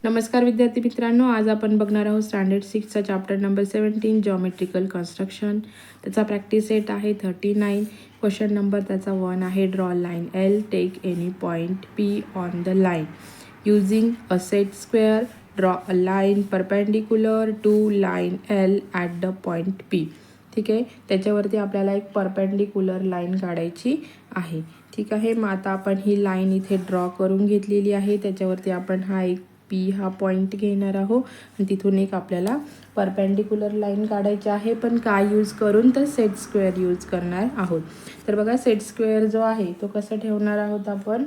नमस्कार विद्यार्थी मित्रांनो, आज आपण बघणार आहोत स्टँडर्ड 6चा चॅप्टर नंबर 17 जॉमेट्रिकल कन्स्ट्रक्शन. त्याचा प्रॅक्टिस सेट आहे 39. क्वेश्चन नंबर त्याचा 1 आहे. Draw line L, take any point P on the line using a set square. Draw a line perpendicular to line L at the point P. ठीक आहे, त्याच्यावरती आपल्याला एक perpendicular line काढायची आहे. ठीक आहे, मग आता आपण ही लाईन इथे ड्रॉ करून घेतलेली आहे. त्याच्यावरती आपण हा एक पी हा पॉईंट घेणार आहोत आणि तिथून एक आपल्याला परपेंडिक्युलर लाईन काढायची आहे. पण काय यूज करून, तर सेट स्क्वेअर यूज करणार आहोत. तर बघा, सेट स्क्वेअर जो आहे तो कसा ठेवणार आहोत आपण.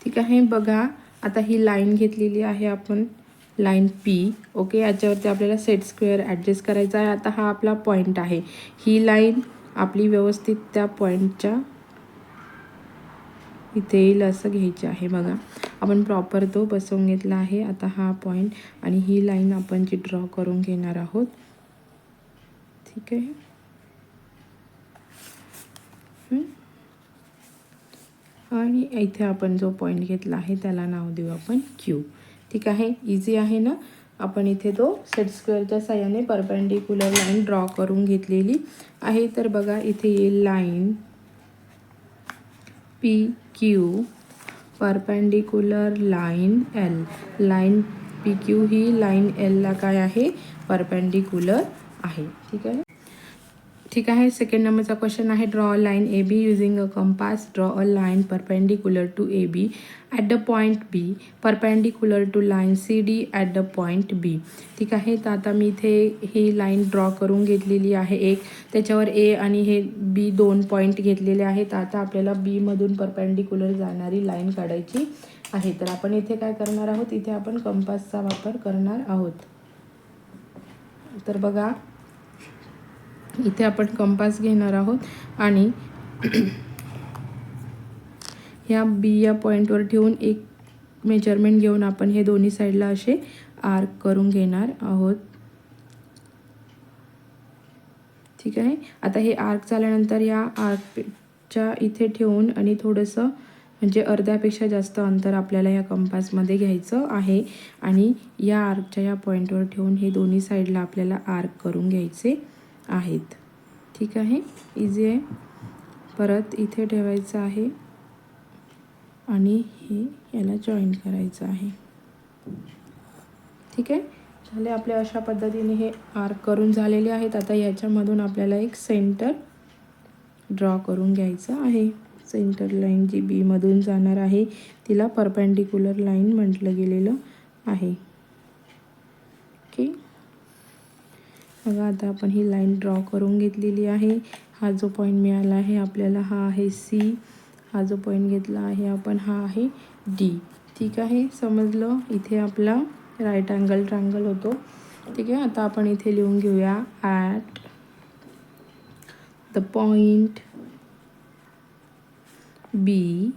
ठीक आहे, बघा आता ही लाईन घेतलेली आहे आपण, लाईन पी. ओके, याच्यावरती आपल्याला सेट स्क्वेअर ॲडजस्ट करायचा आहे. आता हा आपला पॉईंट आहे. ही लाईन आपली व्यवस्थित त्या पॉईंटच्या इथे येईल असं घ्यायची आहे. बघा, आपण प्रॉपर तो बसवून घेतला आहे. आता हा पॉईंट आणि ही लाईन आपण जी ड्रॉ करून घेणार आहोत. ठीक आहे, आणि इथे आपण जो पॉईंट घेतला आहे त्याला नाव देऊ आपण क्यू. ठीक आहे, इझी आहे ना. आपण इथे तो सेट स्क्वेअरच्या साहाय्याने परपेंडिक्युलर लाईन ड्रॉ करून घेतलेली आहे. तर बघा, इथे येईल line P Q perpendicular line L. Line P Q ही लाईन एलला काय आहे, परपेंडिक्युलर आहे. ठीक आहे, सेकंड नंबरचा क्वेश्चन आहे. Draw a line A B using a compass. Draw a line perpendicular to A B at the point B, perpendicular to line C D at the point B. ठीक आहे, तर आता मी इथे ही लाईन ड्रॉ करून घेतलेली आहे एक. त्याच्यावर ए आणि हे बी दोन पॉईंट घेतलेले आहेत. आता आपल्याला बीमधून परपेंडिक्युलर जाणारी लाईन काढायची आहे. तर आपण इथे काय करणार आहोत, इथे आपण कंपासचा वापर करणार आहोत. तर बघा, इथे आपण कंपास घेणार आहोत आणि ह्या बी या पॉईंटवर ठेवून एक मेजरमेंट घेऊन आपण हे दोन्ही साईडला असे आर्क करून घेणार आहोत. ठीक आहे, आता हे आर्क झाल्यानंतर या आर्कच्या इथे ठेवून आणि थोडंसं म्हणजे अर्ध्यापेक्षा जास्त अंतर आपल्याला या कंपासमध्ये घ्यायचं आहे आणि या आर्कच्या या पॉईंटवर ठेवून हे दोन्ही साईडला आपल्याला आर्क करून घ्यायचे आहेत. ठीक आहे, इझी आहे. परत इथे ठेवायचं आहे आणि हे याला जॉईन करायचं आहे. ठीक आहे, झाले आपले. अशा पद्धतीने हे आर्क करून झालेले आहेत. आता याच्यामधून आपल्याला एक सेंटर ड्रॉ करून घ्यायचं आहे. सेंटर लाईन जी बीमधून जाणार आहे तिला परपेंडिक्युलर लाईन म्हटलं गेलेलं आहे. ओके, बघा, आता आपण ही लाईन ड्रॉ करून घेतलेली आहे. हा जो पॉईंट मिळाला आहे आपल्याला, हा आहे सी. हा जो पॉईंट घेतला आहे आपण, हा आहे डी. ठीक आहे, समजलं. इथे आपला राईट अँगल ट्रायंगल होतो. ठीक आहे, आता आपण इथे लिहून घेऊया at the point B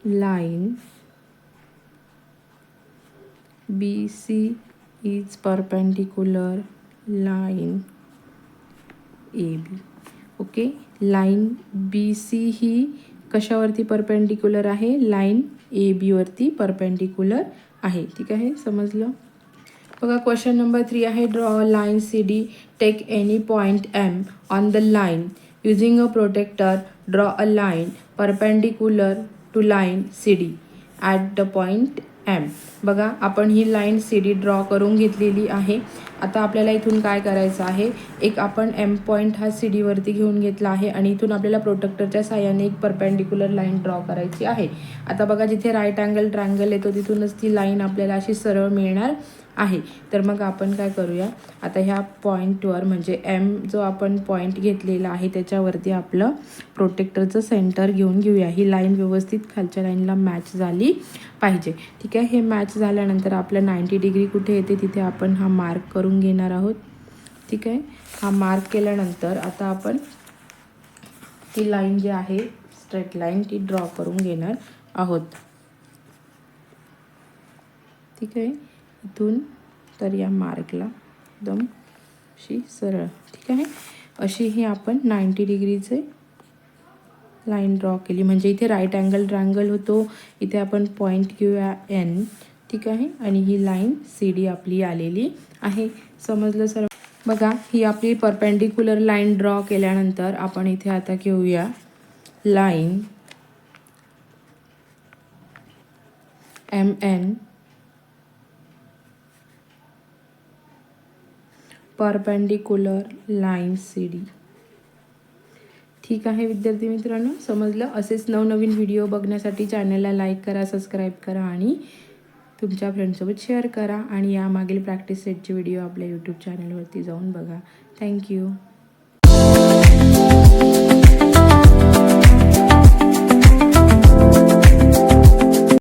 line B C is perpendicular line A B. Okay, line B C ही कशावरती परपेंडिक्युलर आहे, लाईन ए बीवरती परपेंडिक्युलर आहे. ठीक आहे, समजलं. बघा, क्वेश्चन नंबर 3 आहे. Draw a line C D, take any point M on the line using a protractor. Draw a line perpendicular to line C D at the point M. बघा, आपण ही लाईन सी डी ड्रॉ करून घेतलेली आहे. आता आपल्याला इथून काय करायचं आहे, एक आपण एम पॉईंट हा सी डीवरती घेऊन घेतला आहे आणि इथून आपल्याला प्रोटेक्टरच्या साहाय्याने एक परपेंडिक्युलर लाईन ड्रॉ करायची आहे. आता बघा, जिथे राईट अँगल ट्रायंगल येतो तिथूनच ती लाईन आपल्याला अशी सरळ मिळणार आहे. तर मग आपण काय करूया, आता ह्या पॉईंटवर म्हणजे एम जो आपण पॉईंट घेतलेला आहे त्याच्यावरती आपलं प्रोटेक्टरचं सेंटर घेऊन घेऊया. ही लाईन व्यवस्थित खालच्या लाईनला मॅच झाली पाहिजे. ठीक आहे, हे मॅच झाल्यानंतर आपलं 90 डिग्री कुठे येते तिथे आपण हा मार्क करून घेणार आहोत. ठीक आहे, हा मार्क केल्यानंतर आता आपण ती लाईन जी आहे स्ट्रेट लाईन ती ड्रॉ करून घेणार आहोत. ठीक आहे, इथून तर या मार्कला एकदम अशी सरळ. ठीक आहे, अशी ही आपण 90 डिग्रीचे लाईन ड्रॉ केली. म्हणजे इथे राईट अँगल ट्रायंगल होतो. इथे आपण पॉईंट घेऊया N, ठीक आहे. आणि ही लाईन CD आपली आलेली आहे. समजलं सर्व? बघा, ही आपली परपेंडिक्युलर लाईन ड्रॉ केल्यानंतर आपण इथे आता घेऊया line MN perpendicular line CD. ठीक आहे विद्यार्थी मित्रांनो, समजलं? असेच नवनवीन व्हिडिओ बघण्यासाठी चॅनलला लाईक करा, सबस्क्राईब करा आणि तुमच्या फ्रेंडसोबत शेअर करा. आणि यामागील प्रॅक्टिस सेटचे व्हिडिओ आपल्या यूट्यूब चॅनलवरती जाऊन बघा. थँक्यू.